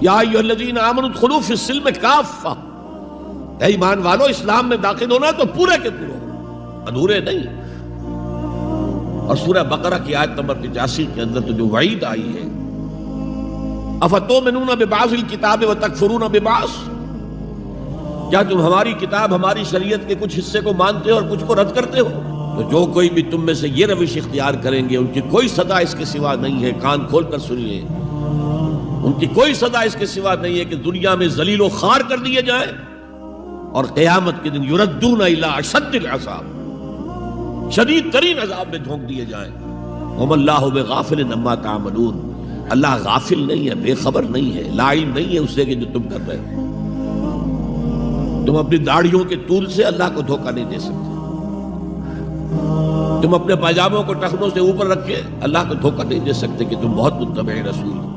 یا ایھا الذین آمنوا ادخلوا فی السلم کافہ، اے ایمان والو اسلام میں داخل ہونا تو پورے کے پورے ادھورے نہیں۔ اور سورہ بقرہ کی آیت نمبر 85 کے اندر تو جو وعید آئی ہے، افتؤمنون ببعض الکتاب وتکفرون ببعض، کیا تم ہماری کتاب ہماری شریعت کے کچھ حصے کو مانتے ہو اور کچھ کو رد کرتے ہو؟ تو جو کوئی بھی تم میں سے یہ روش اختیار کریں گے ان کی کوئی سزا اس کے سوا نہیں ہے، کان کھول کر سنیے، ان کی کوئی سزا اس کے سوا نہیں ہے کہ دنیا میں ذلیل و خوار کر دیے جائیں اور قیامت کے دن یردون الی اشد العذاب، شدید ترین عذاب میں جھونک دیے جائیں۔ وما اللہ بغافل عما تعملون، اللہ غافل نہیں ہے، بے خبر نہیں ہے، لا علم نہیں ہے اس سے کہ جو تم کر رہے ہو۔ تم اپنی داڑھیوں کے طول سے اللہ کو دھوکہ نہیں دے سکتے، تم اپنے پاجاموں کو ٹخنوں سے اوپر رکھ کے اللہ کو دھوکہ نہیں دے سکتے کہ تم بہت متبع رسول ہو۔